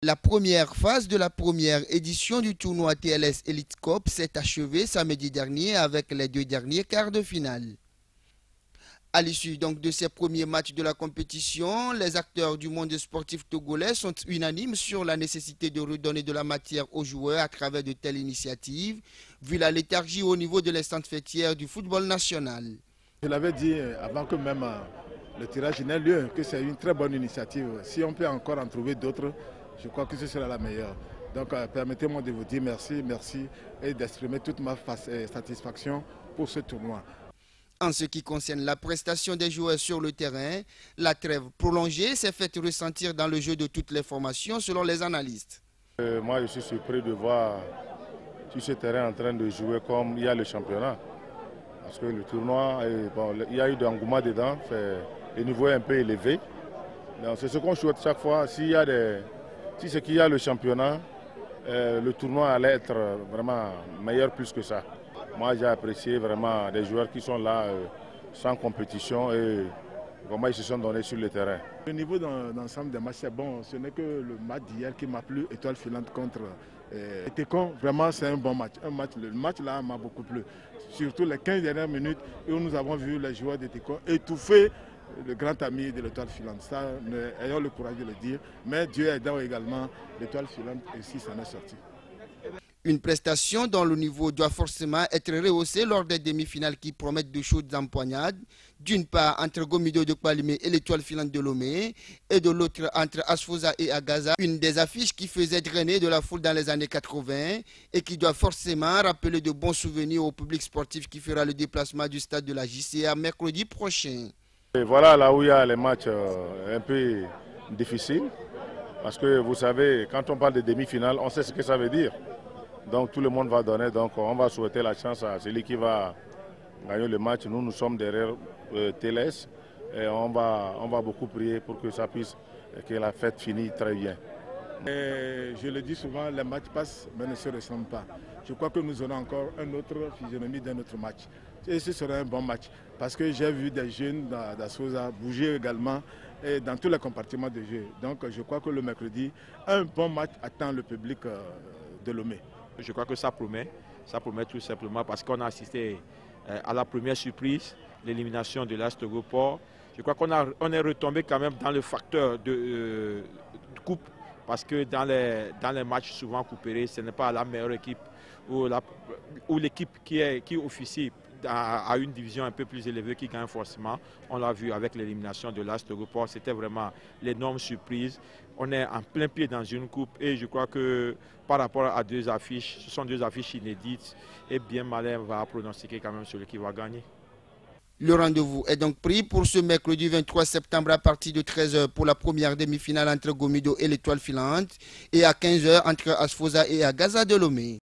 La première phase de la première édition du tournoi TLS Elite Cup s'est achevée samedi dernier avec les deux derniers quarts de finale. À l'issue donc de ces premiers matchs de la compétition, les acteurs du monde sportif togolais sont unanimes sur la nécessité de redonner de la matière aux joueurs à travers de telles initiatives, vu la léthargie au niveau de l'instance fêtière du football national. Je l'avais dit avant que même le tirage n'ait lieu, que c'est une très bonne initiative. Si on peut encore en trouver d'autres, je crois que ce sera la meilleure. Donc permettez-moi de vous dire merci et d'exprimer toute ma satisfaction pour ce tournoi. En ce qui concerne la prestation des joueurs sur le terrain, la trêve prolongée s'est faite ressentir dans le jeu de toutes les formations selon les analystes. Moi je suis surpris de voir tout ce terrain en train de jouer comme il y a le championnat. Parce que le tournoi, il y a eu de l'engouement dedans, le niveau est un peu élevé. C'est ce qu'on souhaite chaque fois. Si c'est qu'il y a le championnat, le tournoi allait être vraiment meilleur plus que ça. Moi j'ai apprécié vraiment des joueurs qui sont là sans compétition et comment ils se sont donnés sur le terrain. Le niveau d'ensemble des matchs c'est bon, ce n'est que le match d'hier qui m'a plu, Étoile Filante contre Técon, vraiment c'est un bon match. Le match là m'a beaucoup plu, surtout les 15 dernières minutes où nous avons vu les joueurs de Técon étouffer le grand ami de l'Étoile Filante. Ça, ayons le courage de le dire, mais Dieu aidant également, l'Étoile Filante ici s'en est sorti. Une prestation dont le niveau doit forcément être rehaussé lors des demi-finales qui promettent de chaudes empoignades, d'une part entre Gomido de Kpalimé et l'Étoile Filante de Lomé, et de l'autre entre Asfosa et Agaza, une des affiches qui faisait drainer de la foule dans les années 80 et qui doit forcément rappeler de bons souvenirs au public sportif qui fera le déplacement du stade de la JCA mercredi prochain. Et voilà là où il y a les matchs un peu difficiles, parce que vous savez, quand on parle de demi-finale, on sait ce que ça veut dire. Donc tout le monde va donner, donc on va souhaiter la chance à celui qui va gagner le match. Nous sommes derrière TLS et on va beaucoup prier pour que ça puisse, que la fête finisse très bien. Je le dis souvent, les matchs passent mais ne se ressemblent pas. Je crois que nous aurons encore une autre physionomie d'un autre match. Et ce sera un bon match parce que j'ai vu des jeunes d'Asfosa bouger également et dans tous les compartiments de jeu. Donc je crois que le mercredi, un bon match attend le public de Lomé. Je crois que ça promet tout simplement parce qu'on a assisté à la première surprise, l'élimination de l'As Togoport. Je crois qu'on est retombé quand même dans le facteur de coupe parce que dans les matchs souvent coupérés, ce n'est pas la meilleure équipe ou l'équipe qui officie à une division un peu plus élevée qui gagne forcément. On l'a vu avec l'élimination de l'As Togoport, c'était vraiment l'énorme surprise. On est en plein pied dans une coupe et je crois que par rapport à deux affiches, ce sont deux affiches inédites et bien malin va pronostiquer quand même celui qui va gagner. Le rendez-vous est donc pris pour ce mercredi 23 septembre à partir de 13 h pour la première demi-finale entre Gomido et l'Étoile Filante et à 15 h entre Asfosa et Agaza de Lomé.